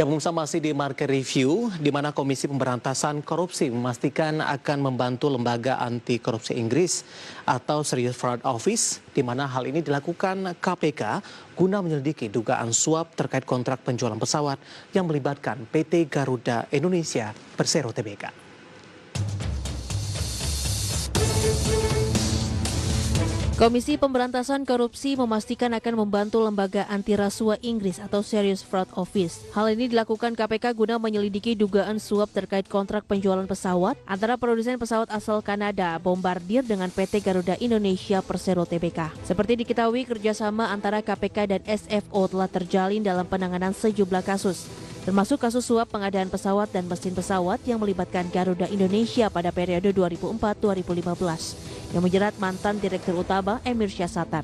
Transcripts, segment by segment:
Ya, pemirsa, masih di Market Review, di mana Komisi Pemberantasan Korupsi memastikan akan membantu lembaga anti korupsi Inggris atau Serious Fraud Office, di mana hal ini dilakukan KPK guna menyelidiki dugaan suap terkait kontrak penjualan pesawat yang melibatkan PT Garuda Indonesia Persero Tbk. Komisi Pemberantasan Korupsi memastikan akan membantu lembaga anti rasuah Inggris atau Serious Fraud Office. Hal ini dilakukan KPK guna menyelidiki dugaan suap terkait kontrak penjualan pesawat antara produsen pesawat asal Kanada Bombardier dengan PT Garuda Indonesia Persero Tbk. Seperti diketahui, kerjasama antara KPK dan SFO telah terjalin dalam penanganan sejumlah kasus, termasuk kasus suap pengadaan pesawat dan mesin pesawat yang melibatkan Garuda Indonesia pada periode 2004-2015 yang menjerat mantan Direktur Utama Emir Syahsatar,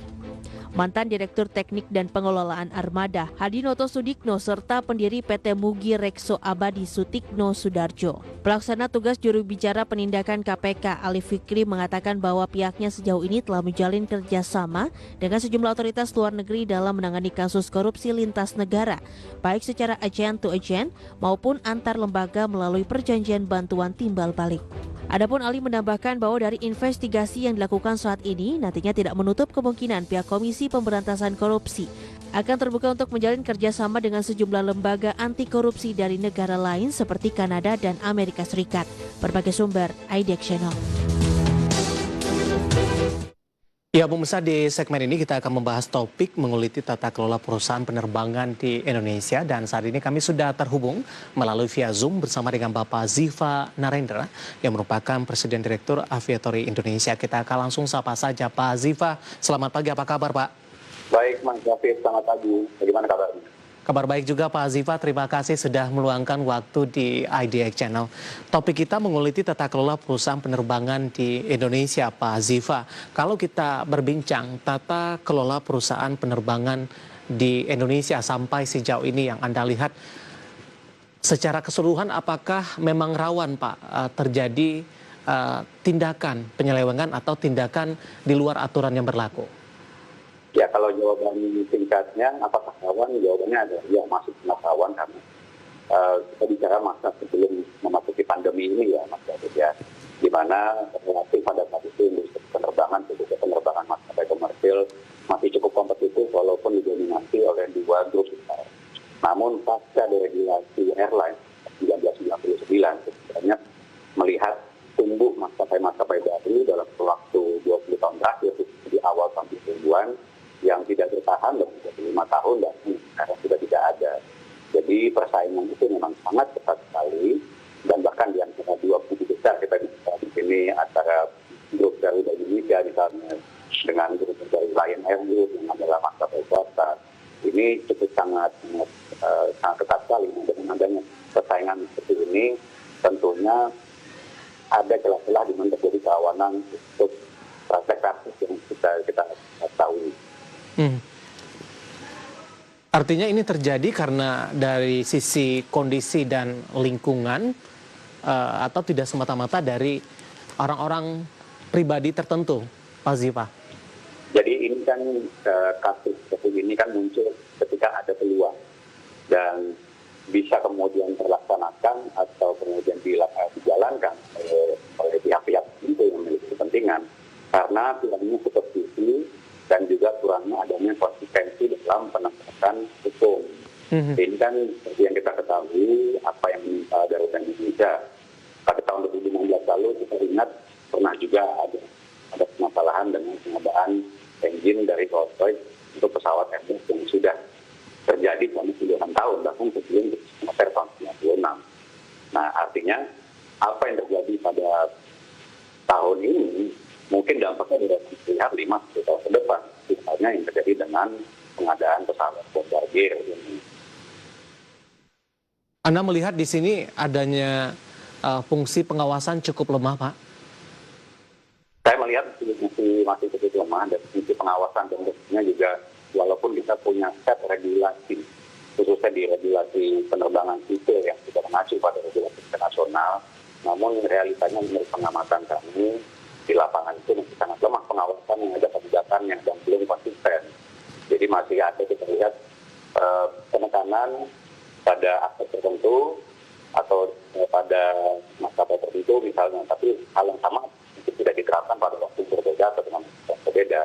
mantan Direktur Teknik dan Pengelolaan Armada Hadinoto Sudikno, serta pendiri PT Mugi Rekso Abadi Sutikno Sudarjo. Pelaksana tugas juru bicara penindakan KPK Ali Fikri mengatakan bahwa pihaknya sejauh ini telah menjalin kerjasama dengan sejumlah otoritas luar negeri dalam menangani kasus korupsi lintas negara, baik secara agent to agent maupun antar lembaga melalui perjanjian bantuan timbal balik. Adapun Ali menambahkan bahwa dari investigasi yang dilakukan saat ini nantinya tidak menutup kemungkinan pihak Komisi Pemberantasan Korupsi akan terbuka untuk menjalin kerjasama dengan sejumlah lembaga anti korupsi dari negara lain seperti Kanada dan Amerika Serikat. Berbagai sumber, IDX Channel. Ya, pemirsa, di segmen ini kita akan membahas topik menguliti tata kelola perusahaan penerbangan di Indonesia, dan saat ini kami sudah terhubung melalui via Zoom bersama dengan Bapak Ziva Narendra yang merupakan Presiden Direktur Aviatory Indonesia. Kita akan langsung sapa saja Pak Ziva. Selamat pagi, apa kabar Pak? Baik Mas David, selamat pagi. Bagaimana kabarnya? Kabar baik juga Pak Ziva, terima kasih sudah meluangkan waktu di IDX Channel. Topik kita menguliti tata kelola perusahaan penerbangan di Indonesia, Pak Ziva. Kalau kita berbincang tata kelola perusahaan penerbangan di Indonesia sampai sejauh ini yang Anda lihat, secara keseluruhan apakah memang rawan Pak terjadi tindakan penyelewengan atau tindakan di luar aturan yang berlaku? Ya, kalau jawaban singkatnya, apakah rawan? Jawabannya adalah ya, masih sangat rawan, karena kita bicara masa sebelum memasuki pandemi ini ya Mas David ya, di mana relatif pada saat itu industri penerbangan, khususnya penerbangan maskapai komersil masih cukup kompetitif walaupun didominasi oleh dua grup besar. Namun pasca deregulasi airline 1999, sebenarnya melihat tumbuh maskapai-maskapai baru dalam waktu 20 tahun terakhir di awal tahun 2000-an yang tidak bertahan dan 35 tahun dan sekarang sudah tidak ada. Jadi persaingan itu memang sangat ketat sekali, dan bahkan di antara dua kubu besar kita bisa di sini antara grup Garuda Indonesia misalnya dengan grup dari Lion Air Group yang adalah maskapai swasta, ini cukup sangat ketat sekali. Dengan adanya persaingan seperti ini tentunya ada celah-celah di mana terjadi kerawanan untuk praktek kasus yang kita tahu. Artinya ini terjadi karena dari sisi kondisi dan lingkungan atau tidak semata-mata dari orang-orang pribadi tertentu, Pak Ziva? Jadi ini kan kasus seperti ini kan muncul ketika ada peluang dan bisa kemudian terlaksanakan atau kemudian dijalankan oleh pihak-pihak itu yang memiliki kepentingan, karena pihaknya supervisi dan juga kurangnya adanya konsistensi dalam penegakan hukum. Ini kan seperti yang kita ketahui, apa yang menimpa Garuda Indonesia pada tahun 2016 lalu, kita ingat pernah juga ada permasalahan dengan pengadaan engine dari Rolls-Royce untuk pesawat Airbus yang sudah terjadi selama puluhan tahun, bahkan sebelum tahun 1996. Nah, artinya apa yang terjadi pada tahun ini mungkin dampaknya tidak terlihat 5-10 tahun ke depan, misalnya yang terjadi dengan pengadaan pesawat Bombardier ini. Anda melihat di sini adanya fungsi pengawasan cukup lemah, Pak? Saya melihat masih cukup lemah, dan fungsi pengawasan dan tentunya juga walaupun kita punya set regulasi, khususnya di regulasi penerbangan sipil yang sudah mengacu pada regulasi internasional, namun realitanya menurut pengamatan kami di lapangan itu masih sangat lemah pengawasan yang ada penegakannya dan belum konsisten. Jadi masih ada kita lihat penekanan pada aspek tertentu atau pada maskapai tertentu misalnya, tapi hal yang sama itu tidak diterapkan pada waktu berbeda atau dengan yang berbeda.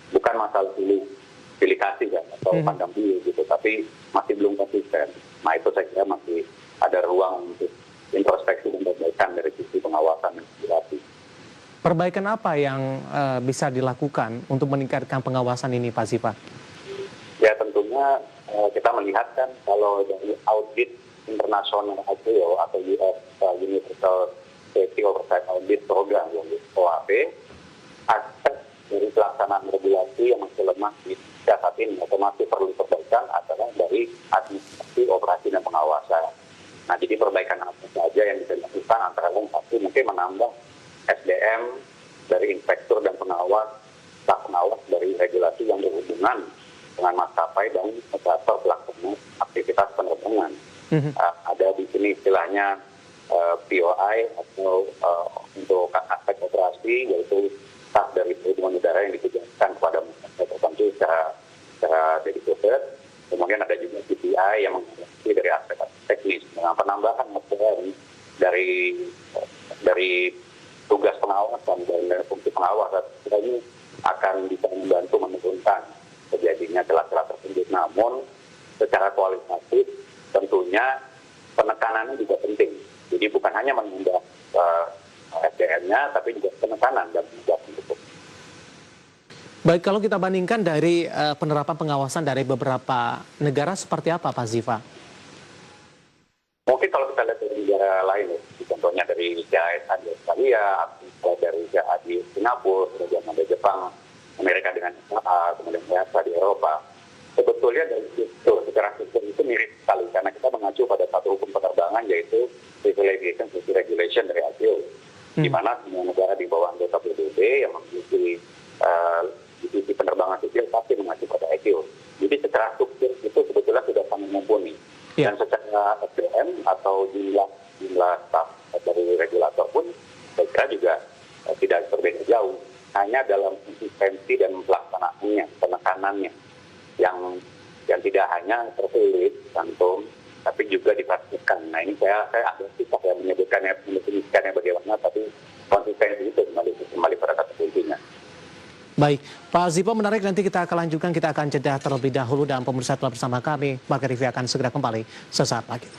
Bukan masalah pilih kasih kan atau pandang bulu gitu, tapi masih belum konsisten. Nah itu saya kira masih ada ruang untuk introspeksi dan perbaikan dari sisi pengawasan dan regulasi. Perbaikan apa yang bisa dilakukan untuk meningkatkan pengawasan ini, Pak Ziva? Ya tentunya kita melihat kan kalau dari audit internasional ICO atau US Universal Safety Oversight Audit Program yang OAP, aspek dari pelaksanaan regulasi yang masih lemah di saat ini atau masih perlu perbaikan adalah dari administrasi, operasi, dan pengawasan. Nah jadi perbaikan apa saja yang bisa dilakukan antara lain satu mungkin menambah SDM dari inspektur dan pengawas, staf pengawas dari regulasi yang berhubungan dengan maskapai dan operator pelaksana aktivitas penerbangan. Ada di sini istilahnya POI atau untuk aspek operasi, yaitu staf dari perhubungan udara yang ditugaskan kepada maskapai tertentu secara dedicated. Kemudian ada juga CPI yang mengawasi dari aspek teknis. Dengan penambahan SDM dari tugas pengawasan dan fungsi pengawasan ini akan bisa membantu menurunkan terjadinya celah-celah tersebut. Namun secara kualitatif tentunya penekanannya juga penting. Jadi bukan hanya menambah SDM-nya, tapi juga penekanan dan penegakan hukum. Baik, kalau kita bandingkan dari penerapan pengawasan dari beberapa negara seperti apa, Pak Ziva? Mungkin kalau kita lihat dari negara lain, contohnya dari JAS di Australia, dari JAS di Singapura, kemudian ada Jepang, Amerika dengan USA, kemudian di Eropa. Sebetulnya dari situ, secara struktur itu mirip sekali, karena kita mengacu pada satu hukum penerbangan, yaitu Civil Aviation Safety Regulation dari ICAO, di mana semua negara di bawah anggota PBB yang memiliki divisi penerbangan sipil pasti mengacu pada ICAO. Jadi secara struktur itu sebetulnya sudah sangat mumpuni. Dan secara SDM atau jumlah staf dari regulator pun saya kira juga tidak berbeda jauh. Hanya dalam konsistensi dan pelaksanaannya, penekanannya yang tidak hanya tertulis, cantum, tapi juga dipraktikkan. Nah ini saya agak susah yang mendefinisikannya bagaimana, tapi konsistensi itu kembali pada kata kuncinya. Baik, Pak Ziva menarik, nanti kita akan lanjutkan, kita akan jeda terlebih dahulu dan pemirsa telah bersama kami. Marga Rivi akan segera kembali sesaat lagi.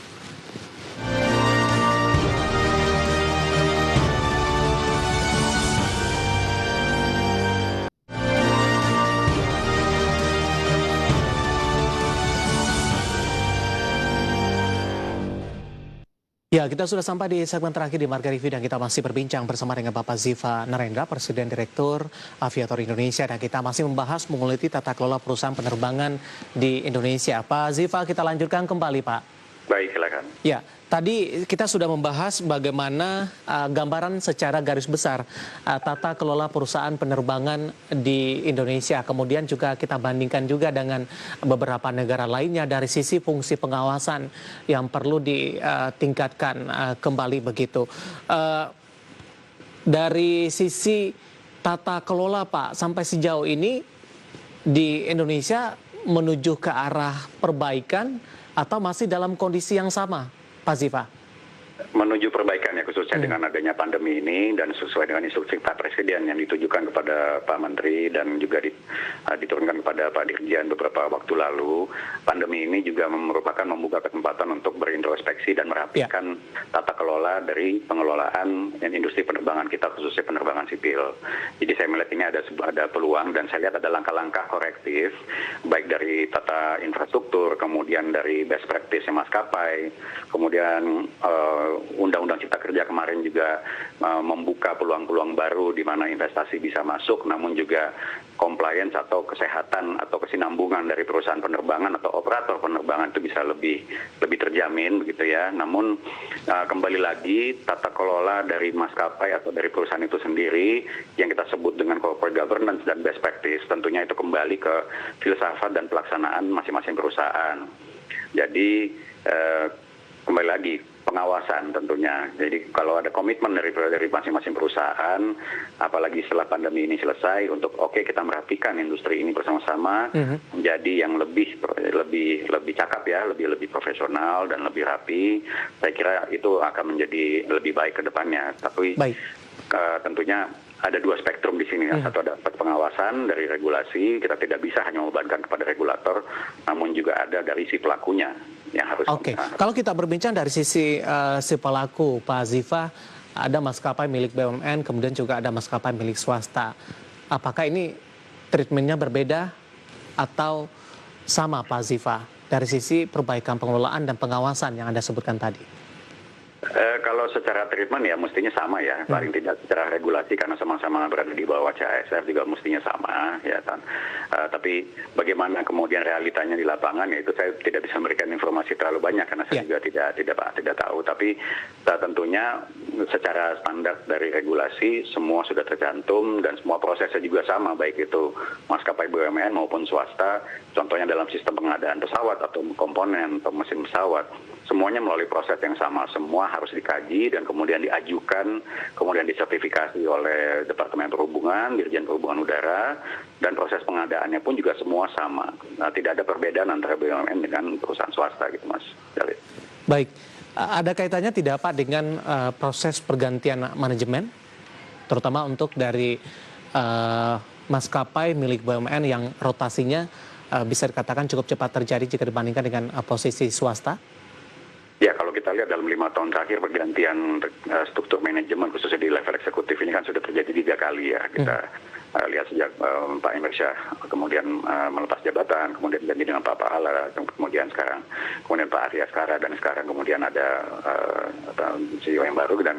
Ya, kita sudah sampai di segmen terakhir di Marga Rivi dan kita masih berbincang bersama dengan Bapak Ziva Narendra, Presiden Direktur Aviator Indonesia, dan kita masih membahas menguliti tata kelola perusahaan penerbangan di Indonesia. Pak Ziva, kita lanjutkan kembali, Pak. Baik, silakan. Ya, tadi kita sudah membahas bagaimana gambaran secara garis besar tata kelola perusahaan penerbangan di Indonesia. Kemudian juga kita bandingkan juga dengan beberapa negara lainnya dari sisi fungsi pengawasan yang perlu ditingkatkan kembali begitu. Dari sisi tata kelola, Pak, sampai sejauh ini di Indonesia menuju ke arah perbaikan atau masih dalam kondisi yang sama, Pak Ziva? Menuju perbaikan ya, khususnya dengan adanya pandemi ini dan sesuai dengan instruksi Pak Presiden yang ditujukan kepada Pak Menteri dan juga diturunkan kepada Pak Dirjen beberapa waktu lalu. Pandemi ini juga merupakan membuka kesempatan untuk berintrospeksi dan merapikan tata kelola dari pengelolaan industri penerbangan kita, khususnya penerbangan sipil. Jadi saya melihat ini ada peluang dan saya lihat ada langkah-langkah korektif baik dari tata infrastruktur, kemudian dari best practice maskapai, kemudian Undang-Undang Cipta Kerja kemarin juga membuka peluang-peluang baru di mana investasi bisa masuk, namun juga compliance atau kesehatan atau kesinambungan dari perusahaan penerbangan atau operator penerbangan itu bisa lebih terjamin begitu ya. Namun kembali lagi tata kelola dari maskapai atau dari perusahaan itu sendiri yang kita sebut dengan corporate governance dan best practice, tentunya itu kembali ke filsafat dan pelaksanaan masing-masing perusahaan. Jadi kembali lagi pengawasan tentunya. Jadi kalau ada komitmen dari masing-masing perusahaan, apalagi setelah pandemi ini selesai, untuk kita merapikan industri ini bersama-sama menjadi yang lebih cakap ya, lebih profesional dan lebih rapi. Saya kira itu akan menjadi lebih baik ke depannya. Tapi tentunya ada dua spektrum di sini. Satu ada pengawasan dari regulasi, kita tidak bisa hanya membebankan kepada regulator, namun juga ada dari si pelakunya yang harus. Kalau kita berbincang dari sisi si pelaku, Pak Ziva, ada maskapai milik BUMN, kemudian juga ada maskapai milik swasta. Apakah ini treatmentnya berbeda atau sama, Pak Ziva, dari sisi perbaikan pengelolaan dan pengawasan yang Anda sebutkan tadi? Kalau secara treatment ya mestinya sama ya, paling tidak secara regulasi karena sama-sama berada di bawah CSR juga mestinya sama ya kan. Tapi bagaimana kemudian realitanya di lapangan ya itu saya tidak bisa memberikan informasi terlalu banyak karena saya juga tidak tahu. Tapi tentunya secara standar dari regulasi semua sudah tercantum dan semua prosesnya juga sama, baik itu maskapai BUMN maupun swasta. Contohnya dalam sistem pengadaan pesawat atau komponen atau mesin pesawat, semuanya melalui proses yang sama, semua harus dikaji dan kemudian diajukan, kemudian disertifikasi oleh Departemen Perhubungan, Dirjen Perhubungan Udara, dan proses pengadaannya pun juga semua sama. Nah, tidak ada perbedaan antara BUMN dengan perusahaan swasta gitu, Mas Jalil. Baik, ada kaitannya tidak Pak dengan proses pergantian manajemen, terutama untuk dari maskapai milik BUMN yang rotasinya bisa dikatakan cukup cepat terjadi jika dibandingkan dengan posisi swasta? Ya, kalau kita lihat dalam 5 tahun terakhir pergantian struktur manajemen khususnya di level eksekutif ini kan sudah terjadi 3 kali ya. Kita lihat sejak Pak Emir Syah kemudian melepas jabatan, kemudian ganti dengan Pak Pahala, kemudian Pak Arya Askara, dan sekarang kemudian ada CEO yang baru, dan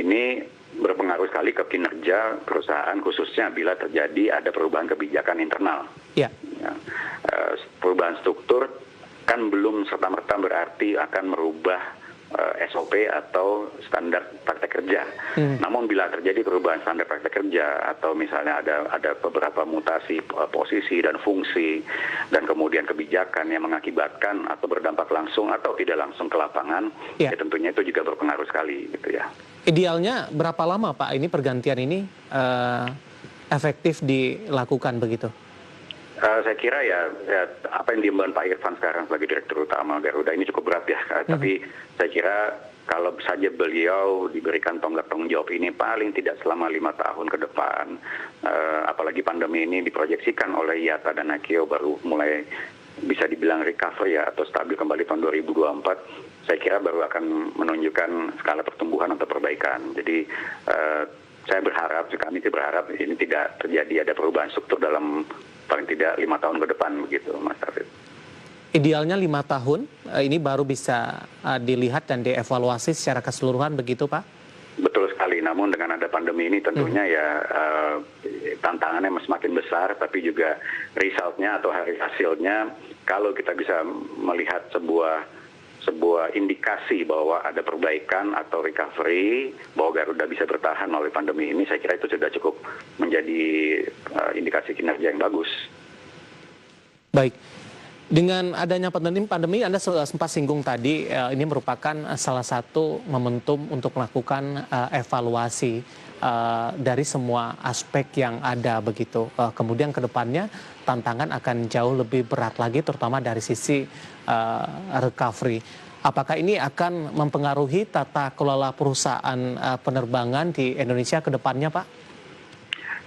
ini berpengaruh sekali ke kinerja perusahaan khususnya bila terjadi ada perubahan kebijakan internal. Perubahan struktur kan belum serta-merta berarti akan merubah SOP atau standar praktek kerja. Namun bila terjadi perubahan standar praktek kerja atau misalnya ada beberapa mutasi posisi dan fungsi dan kemudian kebijakan yang mengakibatkan atau berdampak langsung atau tidak langsung ke lapangan, ya tentunya itu juga berpengaruh sekali gitu ya. Idealnya berapa lama Pak ini pergantian ini efektif dilakukan begitu? Saya kira ya apa yang diemban Pak Irfan sekarang sebagai Direktur Utama Garuda ini cukup berat ya. Tapi saya kira kalau saja beliau diberikan tonggak tanggung jawab ini paling tidak selama 5 tahun ke depan, apalagi pandemi ini diproyeksikan oleh IATA dan AKIO baru mulai bisa dibilang recovery ya atau stabil kembali tahun 2024, saya kira baru akan menunjukkan skala pertumbuhan atau perbaikan. Jadi saya berharap, kami berharap ini tidak terjadi ada perubahan struktur dalam paling tidak 5 tahun ke depan begitu, Mas David. Idealnya 5 tahun ini baru bisa dilihat dan dievaluasi secara keseluruhan begitu Pak? Betul sekali, namun dengan ada pandemi ini tentunya ya tantangannya semakin besar, tapi juga resultnya atau hasilnya kalau kita bisa melihat sebuah indikasi bahwa ada perbaikan atau recovery, bahwa Garuda bisa bertahan melalui pandemi ini, saya kira itu sudah cukup menjadi indikasi kinerja yang bagus. Baik, dengan adanya pandemi Anda sempat singgung tadi, ini merupakan salah satu momentum untuk melakukan evaluasi dari semua aspek yang ada begitu. Kemudian ke depannya tantangan akan jauh lebih berat lagi, terutama dari sisi recovery. Apakah ini akan mempengaruhi tata kelola perusahaan penerbangan di Indonesia ke depannya, Pak?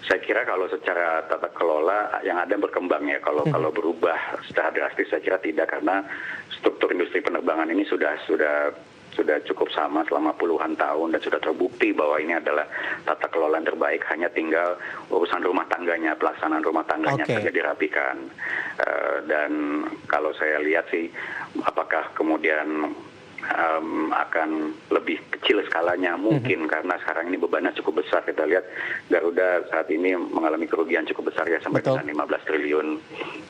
Saya kira kalau secara tata kelola yang ada berkembang ya, kalau berubah secara drastis saya kira tidak, karena struktur industri penerbangan ini sudah cukup sama selama puluhan tahun dan sudah terbukti bahwa ini adalah tata kelola yang terbaik, hanya tinggal urusan rumah tangganya, pelaksanaan rumah tangganya saja dirapikan. Dan kalau saya lihat sih apakah kemudian akan lebih kecil skalanya mungkin karena sekarang ini bebannya cukup besar. Kita lihat Garuda saat ini mengalami kerugian cukup besar ya, sampai dengan 15 triliun,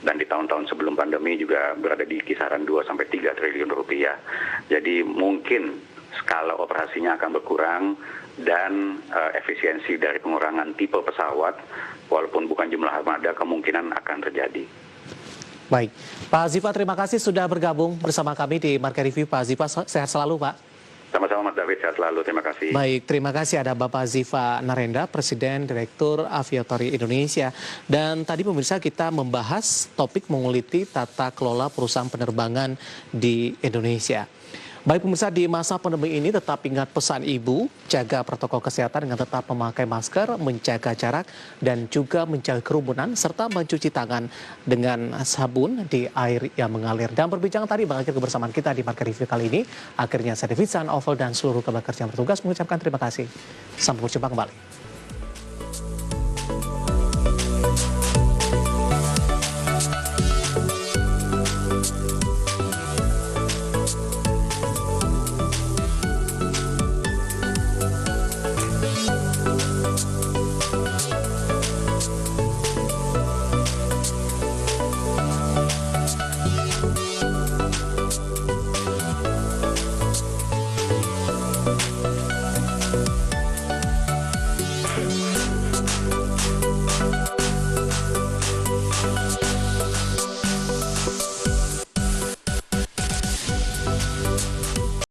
dan di tahun-tahun sebelum pandemi juga berada di kisaran 2 sampai 3 triliun rupiah. Jadi mungkin skala operasinya akan berkurang dan efisiensi dari pengurangan tipe pesawat walaupun bukan jumlah armada kemungkinan akan terjadi. Baik, Pak Ziva terima kasih sudah bergabung bersama kami di Market Review. Pak Ziva sehat selalu Pak. Sama-sama Mas David, sehat selalu. Terima kasih. Baik, terima kasih ada Bapak Ziva Narendra, Presiden Direktur Aviatori Indonesia. Dan tadi pemirsa kita membahas topik menguliti tata kelola perusahaan penerbangan di Indonesia. Baik pemirsa, di masa pandemi ini tetap ingat pesan Ibu, jaga protokol kesehatan dengan tetap memakai masker, menjaga jarak, dan juga menjaga kerumunan, serta mencuci tangan dengan sabun di air yang mengalir. Dan berbincang tadi mengakhiri kebersamaan kita di Market Review kali ini. Akhirnya saya David San, Oval, dan seluruh keluarga kerja yang bertugas mengucapkan terima kasih. Sampai berjumpa kembali.